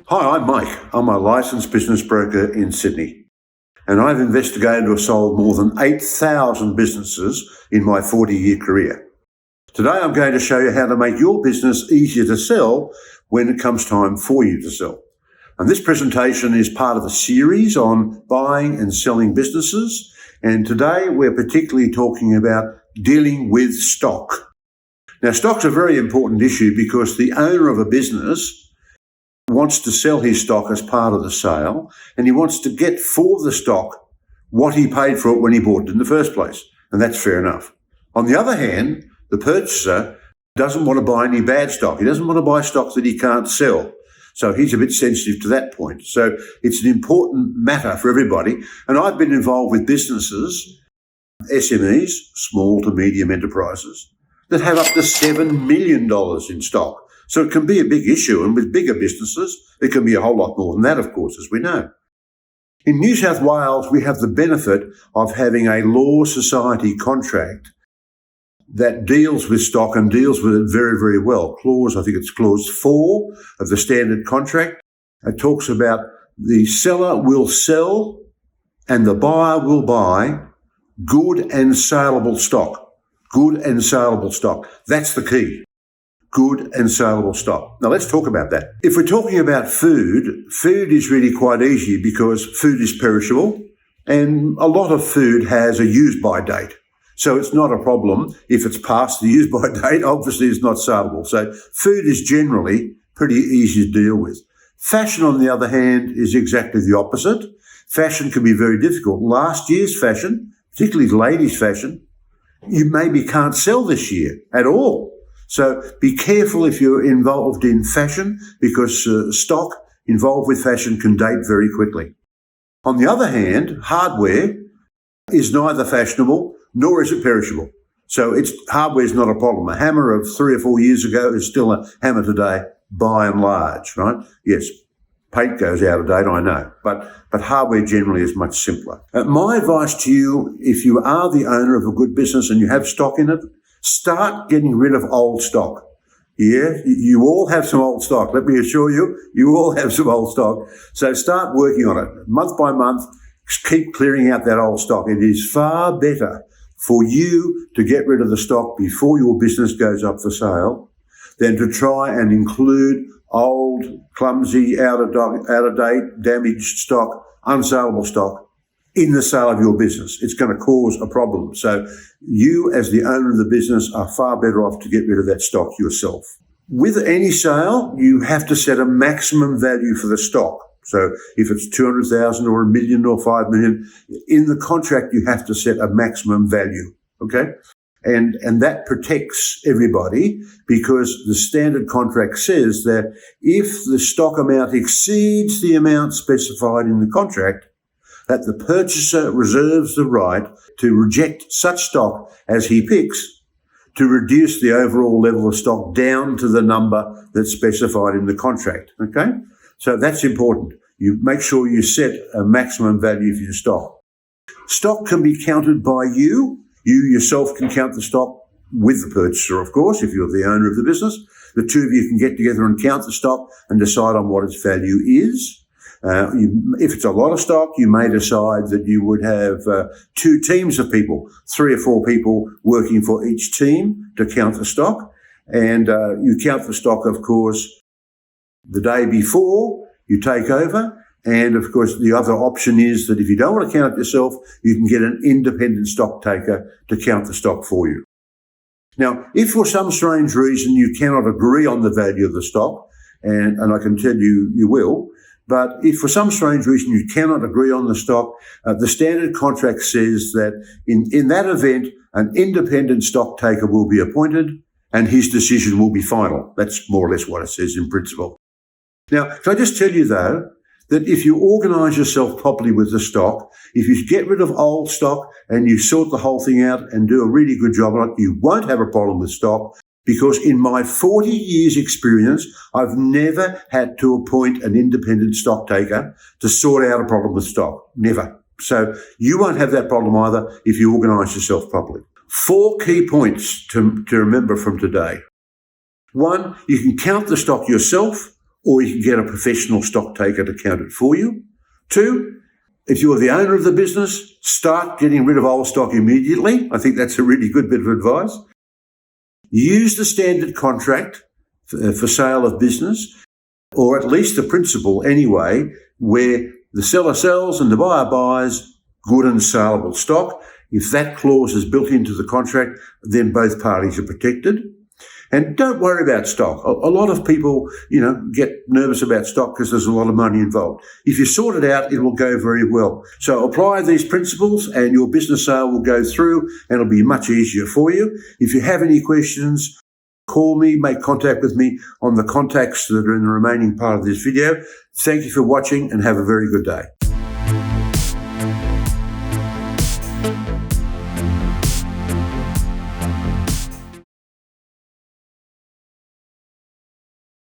Hi, I'm Mike. I'm a licensed business broker in Sydney, and I've investigated or sold more than 8,000 businesses in my 40-year career. Today, I'm going to show you how to make your business easier to sell when it comes time for you to sell. And this presentation is part of a series on buying and selling businesses. And today, we're particularly talking about dealing with stock. Now, stock's a very important issue because the owner of a business wants to sell his stock as part of the sale, and he wants to get for the stock what he paid for it when he bought it in the first place. And that's fair enough. On the other hand, the purchaser doesn't want to buy any bad stock. He doesn't want to buy stock that he can't sell. So he's a bit sensitive to that point. So it's an important matter for everybody. And I've been involved with businesses, SMEs, small to medium enterprises, that have up to $7 million in stock. So it can be a big issue, and with bigger businesses, it can be a whole lot more than that, of course, as we know. In New South Wales, we have the benefit of having a law society contract that deals with stock and deals with it very, very well. I think it's clause 4 of the standard contract. It talks about the seller will sell and the buyer will buy good and saleable stock. Good and saleable stock. That's the key. Good and saleable stock. Now let's talk about that. If we're talking about food is really quite easy because food is perishable and a lot of food has a use by date. So it's not a problem if it's past the use by date. Obviously it's not saleable. So food is generally pretty easy to deal with. Fashion, on the other hand, is exactly the opposite. Fashion can be very difficult. Last year's fashion, particularly ladies' fashion, you maybe can't sell this year at all. So be careful if you're involved in fashion because stock involved with fashion can date very quickly. On the other hand, hardware is neither fashionable nor is it perishable. So hardware is not a problem. A hammer of 3 or 4 years ago is still a hammer today by and large, right? Yes, paint goes out of date, I know, but hardware generally is much simpler. My advice to you, if you are the owner of a good business and you have stock in it, start getting rid of old stock. Yeah, you all have some old stock. Let me assure you, you all have some old stock. So start working on it month by month. Keep clearing out that old stock. It is far better for you to get rid of the stock before your business goes up for sale than to try and include old, clumsy, out of date, damaged stock, unsaleable stock in the sale of your business. It's going to cause a problem. So you, as the owner of the business, are far better off to get rid of that stock yourself. With any sale, you have to set a maximum value for the stock. So if it's 200,000 or $1 million or 5 million, in the contract, you have to set a maximum value. Okay. And that protects everybody because the standard contract says that if the stock amount exceeds the amount specified in the contract, that the purchaser reserves the right to reject such stock as he picks to reduce the overall level of stock down to the number that's specified in the contract, okay? So that's important. You make sure you set a maximum value for your stock. Stock can be counted by you. You yourself can count the stock with the purchaser, of course, if you're the owner of the business. The two of you can get together and count the stock and decide on what its value is. If it's a lot of stock, you may decide that you would have 2 teams of people, 3 or 4 people working for each team to count the stock. And you count the stock, of course, the day before you take over. And, of course, the other option is that if you don't want to count it yourself, you can get an independent stock taker to count the stock for you. Now, if for some strange reason you cannot agree on the value of the stock, and I can tell you, you will, but if for some strange reason you cannot agree on the stock, the standard contract says that in that event, an independent stock taker will be appointed and his decision will be final. That's more or less what it says in principle. Now, can I just tell you, though, that if you organise yourself properly with the stock, if you get rid of old stock and you sort the whole thing out and do a really good job on it, you won't have a problem with stock. Because in my 40 years experience, I've never had to appoint an independent stock taker to sort out a problem with stock. Never. So you won't have that problem either if you organise yourself properly. 4 key points to remember from today. 1, you can count the stock yourself or you can get a professional stock taker to count it for you. 2, if you're the owner of the business, start getting rid of old stock immediately. I think that's a really good bit of advice. Use the standard contract for sale of business, or at least the principle anyway, where the seller sells and the buyer buys good and saleable stock. If that clause is built into the contract, then both parties are protected. And don't worry about stock. A lot of people, get nervous about stock because there's a lot of money involved. If you sort it out, it will go very well. So apply these principles and your business sale will go through and it'll be much easier for you. If you have any questions, call me, make contact with me on the contacts that are in the remaining part of this video. Thank you for watching and have a very good day.